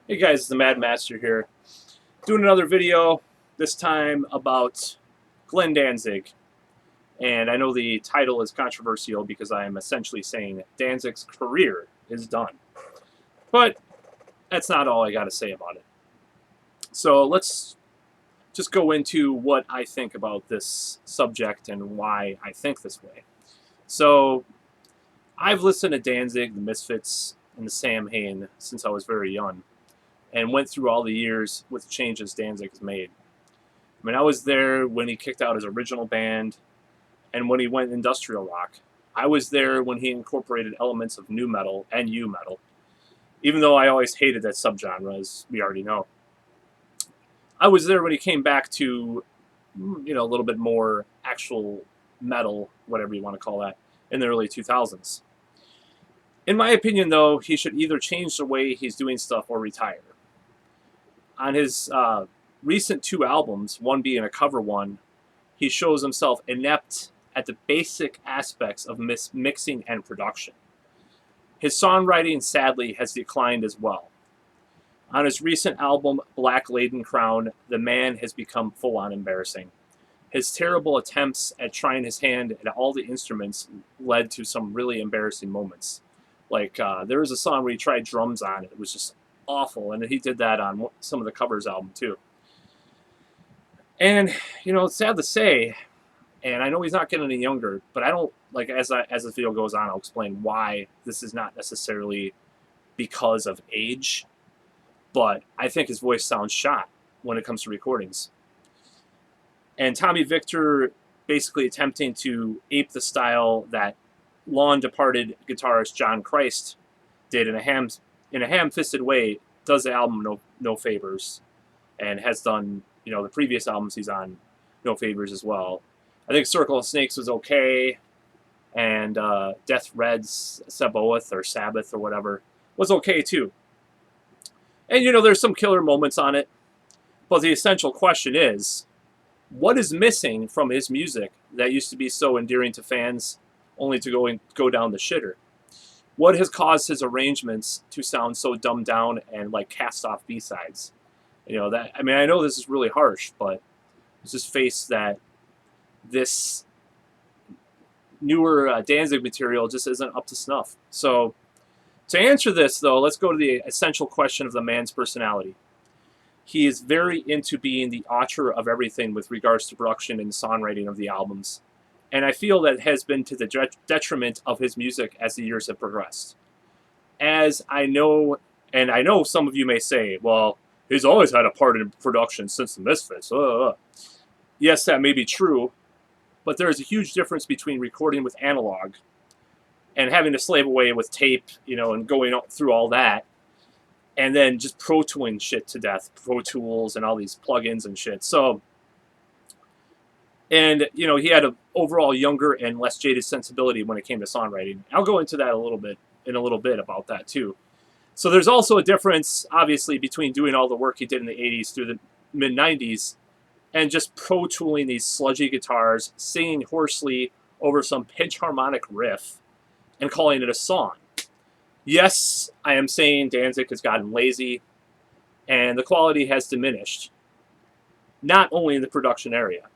Hey guys, the Mad Master here, doing another video, this time about Glenn Danzig. And I know the title is controversial because I am essentially saying Danzig's career is done. But that's not all I got to say about it. So let's just go into what I think about this subject and why I think this way. So I've listened to Danzig, the Misfits, and the Sam Hain since I was very young, and went through all the years with the changes Danzig has made. I mean, I was there when he kicked out his original band and when he went industrial rock. I was there when he incorporated elements of nu metal and u metal, even though I always hated that subgenre, as we already know. I was there when he came back to, a little bit more actual metal, whatever you want to call that, in the early 2000s. In my opinion, though, he should either change the way he's doing stuff or retire. On his recent two albums, one being a cover one, he shows himself inept at the basic aspects of mixing and production. His songwriting, sadly, has declined as well. On his recent album, Black Laden Crown, the man has become full-on embarrassing. His terrible attempts at trying his hand at all the instruments led to some really embarrassing moments. Like, there was a song where he tried drums on it. It was just awful, and he did that on some of the covers album, too. And, it's sad to say, and I know he's not getting any younger, but I don't, as the video goes on, I'll explain why this is not necessarily because of age, but I think his voice sounds shot when it comes to recordings. And Tommy Victor basically attempting to ape the style that long-departed guitarist John Christ did in a ham-fisted way, does the album no favors, and has done, the previous albums he's on no favors as well. I think Circle of Snakes was okay, and Death Red's Sabaoth or Sabbath or whatever was okay too. And there's some killer moments on it, but the essential question is, what is missing from his music that used to be so endearing to fans, only to go down the shitter? What has caused his arrangements to sound so dumbed down and like cast off B-sides? I know this is really harsh, but just face that this newer Danzig material just isn't up to snuff. So to answer this, though, let's go to the essential question of the man's personality. He is very into being the author of everything with regards to production and songwriting of the albums. And I feel that has been to the detriment of his music as the years have progressed. As I know, and I know some of you may say, well, he's always had a part in production since the Misfits. Yes, that may be true, but there is a huge difference between recording with analog and having to slave away with tape, and going through all that, and then just Pro Tooling shit to death, Pro Tools and all these plugins and shit. So, and, he had an overall younger and less jaded sensibility when it came to songwriting. I'll go into that in a little bit about that too. So there's also a difference, obviously, between doing all the work he did in the 80s through the mid-90s and just Pro Tooling these sludgy guitars, singing hoarsely over some pitch harmonic riff and calling it a song. Yes, I am saying Danzig has gotten lazy and the quality has diminished, not only in the production area.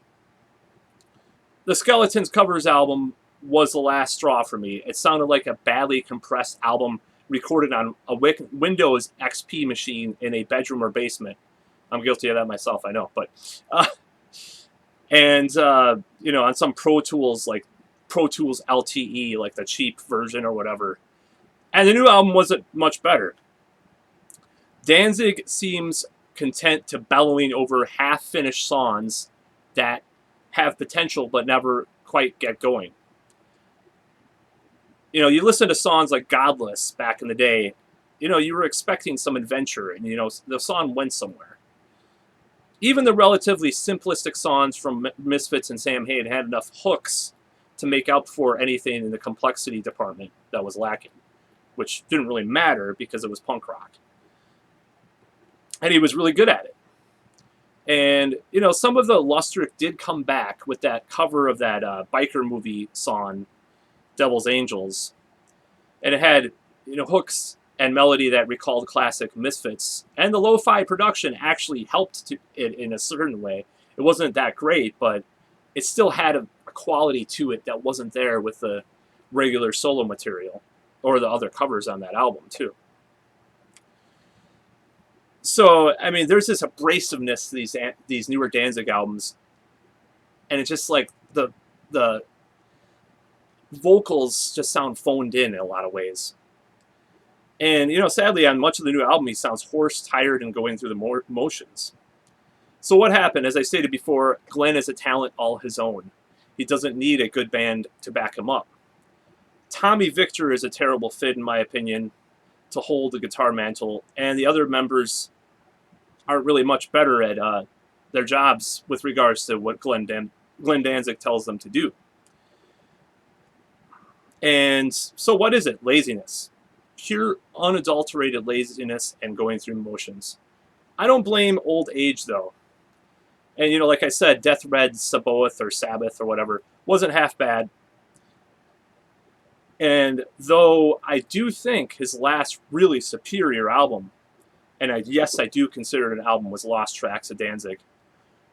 The Skeletons covers album was the last straw for me. It sounded like a badly compressed album recorded on a Windows XP machine in a bedroom or basement. I'm guilty of that myself, I know. But, on some Pro Tools, like Pro Tools LTE, like the cheap version or whatever. And the new album wasn't much better. Danzig seems content to bellowing over half-finished songs that have potential but never quite get going. You listen to songs like Godless back in the day, you were expecting some adventure, and, the song went somewhere. Even the relatively simplistic songs from Misfits and Sam Hain had enough hooks to make up for anything in the complexity department that was lacking, which didn't really matter because it was punk rock. And he was really good at it. And, some of the luster did come back with that cover of that biker movie song, Devil's Angels. And it had, hooks and melody that recalled classic Misfits. And the lo-fi production actually helped it in a certain way. It wasn't that great, but it still had a quality to it that wasn't there with the regular solo material or the other covers on that album too. So, I mean, there's this abrasiveness to these newer Danzig albums, and it's just like the vocals just sound phoned in a lot of ways. And, you know, sadly, on much of the new album, he sounds hoarse, tired, and going through the motions. So what happened? As I stated before, Glenn is a talent all his own. He doesn't need a good band to back him up. Tommy Victor is a terrible fit, in my opinion, to hold the guitar mantle, and the other members aren't really much better at their jobs with regards to what Glenn Danzig tells them to do. And so what is it? Laziness. Pure, unadulterated laziness and going through motions. I don't blame old age, though. And, you know, like I said, Death Red Sabaoth or Sabbath or whatever wasn't half bad. And though I do think his last really superior album, and yes, I do consider it an album, was Lost Tracks of Danzig.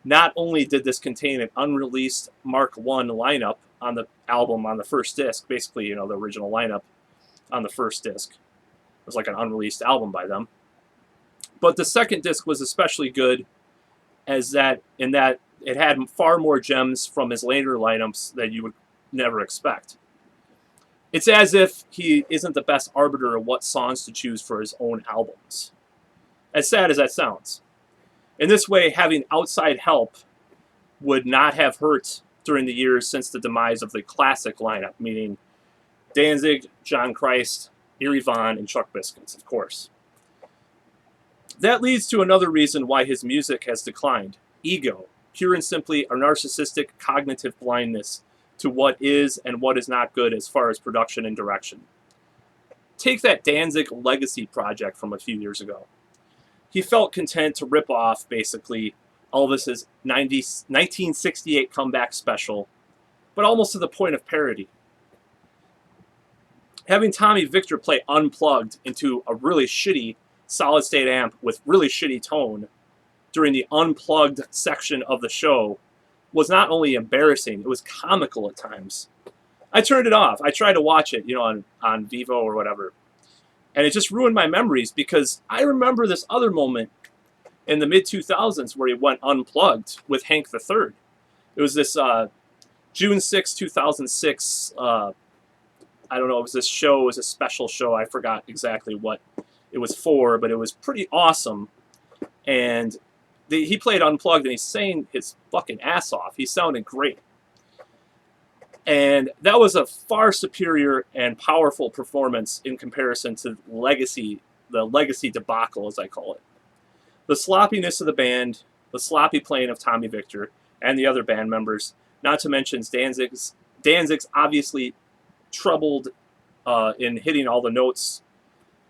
Not only did this contain an unreleased Mark I lineup on the album on the first disc, basically, you know, the original lineup on the first disc. It was like an unreleased album by them. But the second disc was especially good in that it had far more gems from his later lineups that you would never expect. It's as if he isn't the best arbiter of what songs to choose for his own albums. As sad as that sounds. In this way, having outside help would not have hurt during the years since the demise of the classic lineup, meaning Danzig, John Christ, Eerie Von, and Chuck Biscuits, of course. That leads to another reason why his music has declined. Ego. Pure and simply a narcissistic cognitive blindness to what is and what is not good as far as production and direction. Take that Danzig Legacy project from a few years ago. He felt content to rip off, basically, Elvis's 1968 comeback special, but almost to the point of parody. Having Tommy Victor play unplugged into a really shitty solid-state amp with really shitty tone during the unplugged section of the show was not only embarrassing, it was comical at times. I turned it off. I tried to watch it, you know, on Vivo or whatever. And it just ruined my memories because I remember this other moment in the mid-2000s where he went unplugged with Hank III. It was this June 6, 2006, I don't know, it was this show, it was a special show. I forgot exactly what it was for, but it was pretty awesome. And he played unplugged and he sang his fucking ass off. He sounded great. And that was a far superior and powerful performance in comparison to the legacy debacle, as I call it. The sloppiness of the band, the sloppy playing of Tommy Victor and the other band members, not to mention Danzig's obviously troubled in hitting all the notes.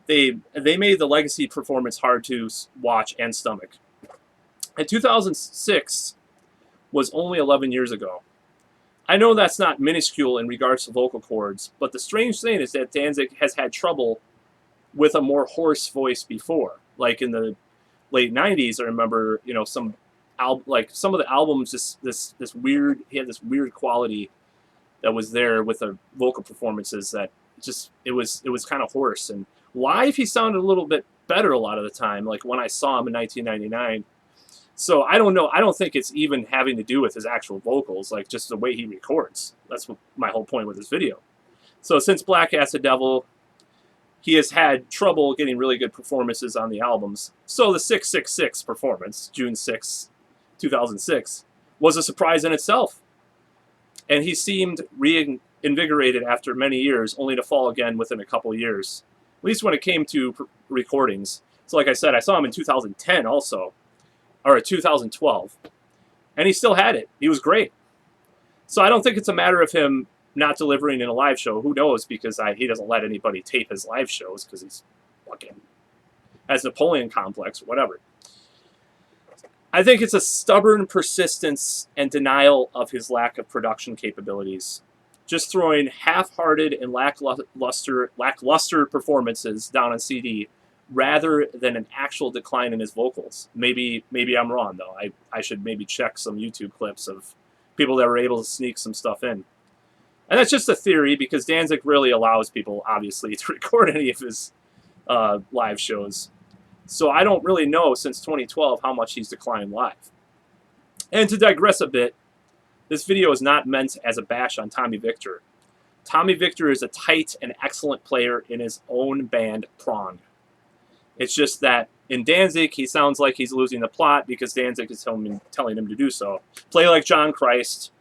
They made the legacy performance hard to watch and stomach. And 2006 was only 11 years ago. I know that's not minuscule in regards to vocal cords, but the strange thing is that Danzig has had trouble with a more hoarse voice before. Like in the late 90s, I remember, you know, some of the albums, just this weird, he had this weird quality that was there with the vocal performances that just, it was kind of hoarse. And live, he sounded a little bit better a lot of the time, like when I saw him in 1999. So I don't know. I don't think it's even having to do with his actual vocals, like just the way he records. That's my whole point with this video. So since Black Acid Devil, he has had trouble getting really good performances on the albums. So the 666 performance, June 6, 2006, was a surprise in itself. And he seemed reinvigorated after many years, only to fall again within a couple years, at least when it came to recordings. So like I said, I saw him in 2010 also. Or 2012, and he still had it. He was great. So I don't think it's a matter of him not delivering in a live show. Who knows? Because he doesn't let anybody tape his live shows because he's fucking has Napoleon complex or whatever. I think it's a stubborn persistence and denial of his lack of production capabilities. just throwing half-hearted and lackluster performances down on CD rather than an actual decline in his vocals. Maybe I'm wrong, though. I should maybe check some YouTube clips of people that were able to sneak some stuff in. And that's just a theory, because Danzig really allows people, obviously, to record any of his live shows. So I don't really know, since 2012, how much he's declined live. And to digress a bit, this video is not meant as a bash on Tommy Victor. Tommy Victor is a tight and excellent player in his own band, Prong. It's just that in Danzig, he sounds like he's losing the plot because Danzig is telling him to do so. Play like John Christ,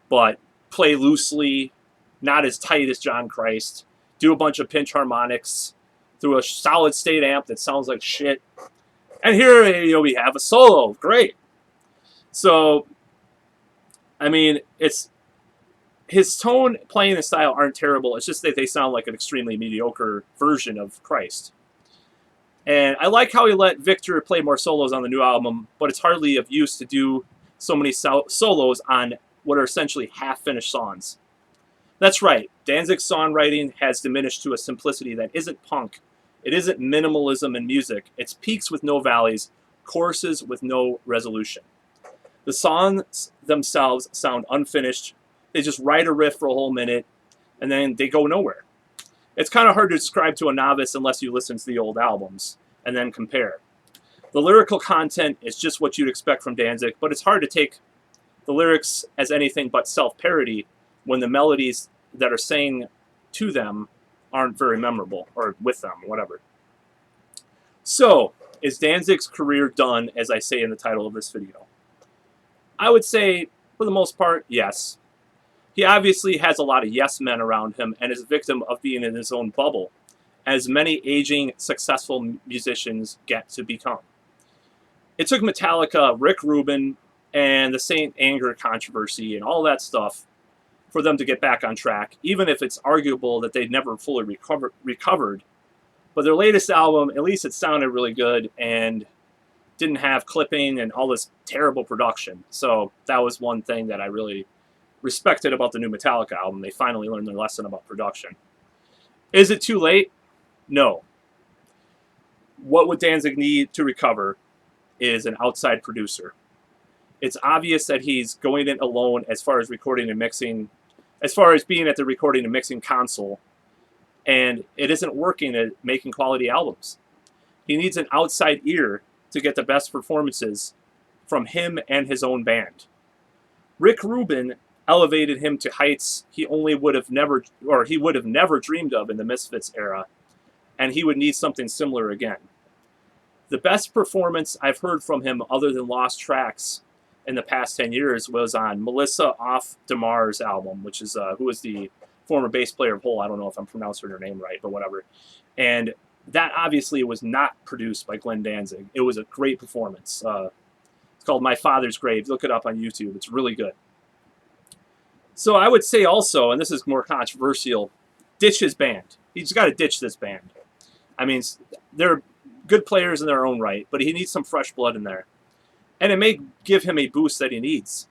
but play loosely, not as tight as John Christ. Do a bunch of pinch harmonics through a solid state amp that sounds like shit. And here, we have a solo. Great. So, I mean, it's his tone, playing, and style aren't terrible. It's just that they sound like an extremely mediocre version of Christ. And I like how he let Victor play more solos on the new album, but it's hardly of use to do so many solos on what are essentially half-finished songs. That's right, Danzig's songwriting has diminished to a simplicity that isn't punk. It isn't minimalism in music. It's peaks with no valleys, choruses with no resolution. The songs themselves sound unfinished. They just write a riff for a whole minute, and then they go nowhere. It's kind of hard to describe to a novice unless you listen to the old albums and then compare. The lyrical content is just what you'd expect from Danzig, but it's hard to take the lyrics as anything but self-parody when the melodies that are sang to them aren't very memorable, or with them, whatever. So, is Danzig's career done, as I say in the title of this video? I would say, for the most part, yes. He obviously has a lot of yes men around him and is a victim of being in his own bubble, as many aging, successful musicians get to become. It took Metallica, Rick Rubin, and the Saint Anger controversy and all that stuff for them to get back on track, even if it's arguable that they never fully recovered. But their latest album, at least it sounded really good and didn't have clipping and all this terrible production. So that was one thing that I really respected about the new Metallica album. They finally learned their lesson about production. Is it too late? No. What would Danzig need to recover is an outside producer. It's obvious that he's going in alone as far as recording and mixing, as far as being at the recording and mixing console, and it isn't working at making quality albums. He needs an outside ear to get the best performances from him and his own band. Rick Rubin elevated him to heights he would have never dreamed of in the Misfits era, and he would need something similar again. The best performance I've heard from him other than Lost Tracks in the past 10 years was on Melissa Off DeMar's album, which is who was the former bass player of Hole. I don't know if I'm pronouncing her name right, but whatever. And that obviously was not produced by Glenn Danzig. It was a great performance. It's called My Father's Grave. Look it up on YouTube. It's really good. So I would say also, and this is more controversial, ditch his band. He's got to ditch this band. I mean, they're good players in their own right, but he needs some fresh blood in there. And it may give him a boost that he needs.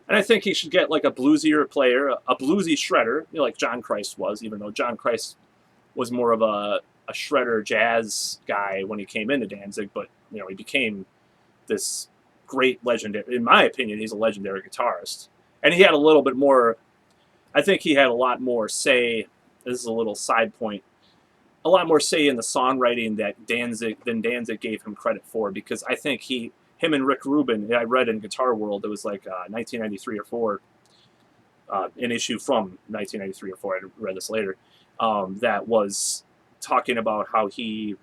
And I think he should get like a bluesier player, a bluesy shredder, like John Christ was, even though John Christ was more of a shredder jazz guy when he came into Danzig, but he became this great legendary, in my opinion, he's a legendary guitarist. And he had a little bit more, I think he had a lot more say, this is a little side point, a lot more say in the songwriting than Danzig gave him credit for, because I think him and Rick Rubin, I read in Guitar World, it was like 1993 or 4, an issue from 1993 or 4, I read this later, that was talking about how they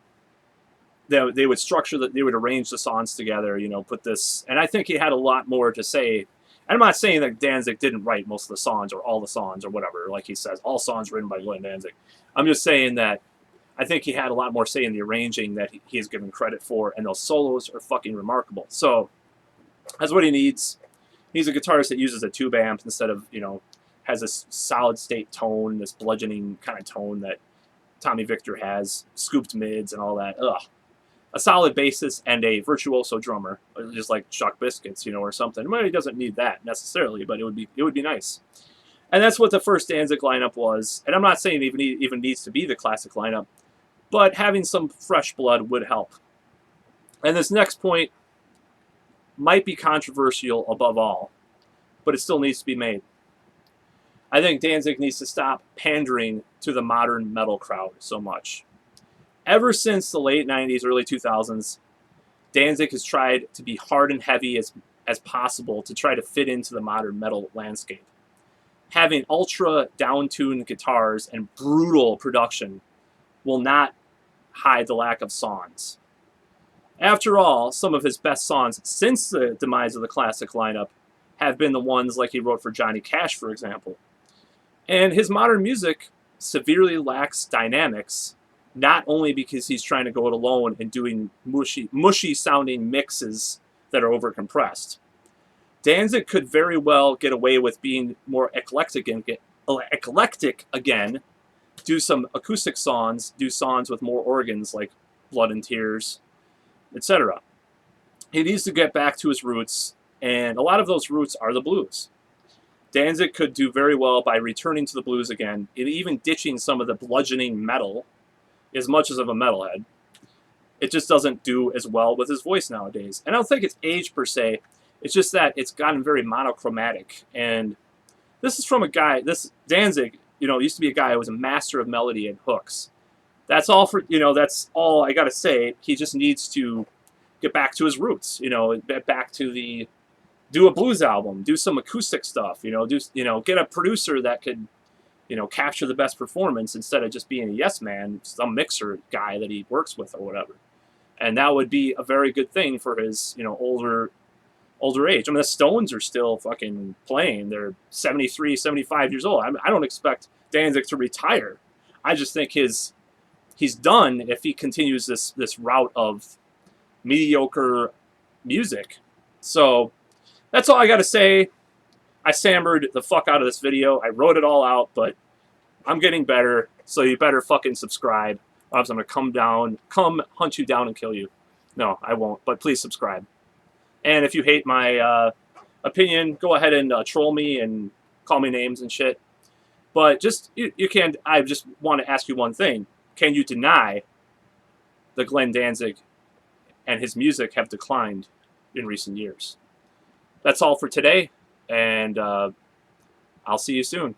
would structure, they would arrange the songs together, put this, and I think he had a lot more to say. And I'm not saying that Danzig didn't write most of the songs or all the songs or whatever, like he says, all songs written by Glenn Danzig. I'm just saying that I think he had a lot more say in the arranging that he is given credit for, and those solos are fucking remarkable. So that's what he needs. He's a guitarist that uses a tube amp instead of, has this solid state tone, this bludgeoning kind of tone that Tommy Victor has, scooped mids and all that. Ugh. A solid bassist and a virtuoso drummer, just like Chuck Biscuits, or something. Well, he doesn't need that necessarily, but it would be nice. And that's what the first Danzig lineup was. And I'm not saying it even needs to be the classic lineup, but having some fresh blood would help. And this next point might be controversial above all, but it still needs to be made. I think Danzig needs to stop pandering to the modern metal crowd so much. Ever since the late 90s, early 2000s, Danzig has tried to be hard and heavy as possible to try to fit into the modern metal landscape. Having ultra down-tuned guitars and brutal production will not hide the lack of songs. After all, some of his best songs since the demise of the classic lineup have been the ones like he wrote for Johnny Cash, for example. And his modern music severely lacks dynamics, not only because he's trying to go it alone and doing mushy sounding mixes that are overcompressed. Danzig could very well get away with being more eclectic again, do some acoustic songs, do songs with more organs like Blood and Tears, etc. He needs to get back to his roots, and a lot of those roots are the blues. Danzig could do very well by returning to the blues again, and even ditching some of the bludgeoning metal, as much as of a metalhead. It just doesn't do as well with his voice nowadays. And I don't think it's age per se, it's just that it's gotten very monochromatic. And this is from a guy, this Danzig, used to be a guy who was a master of melody and hooks. That's all that's all I gotta say. He just needs to get back to his roots, back to do a blues album, do some acoustic stuff, get a producer that could, capture the best performance instead of just being a yes man, some mixer guy that he works with or whatever. And that would be a very good thing for his, older age. I mean, the Stones are still fucking playing. They're 73, 75 years old. I don't expect Danzig to retire. I just think he's done if he continues this route of mediocre music. So that's all I got to say. I stammered the fuck out of this video. I wrote it all out, but I'm getting better, so you better fucking subscribe. Or else I'm going to come hunt you down and kill you. No, I won't, but please subscribe. And if you hate my opinion, go ahead and troll me and call me names and shit. But I just want to ask you one thing. Can you deny that Glenn Danzig and his music have declined in recent years? That's all for today, and I'll see you soon.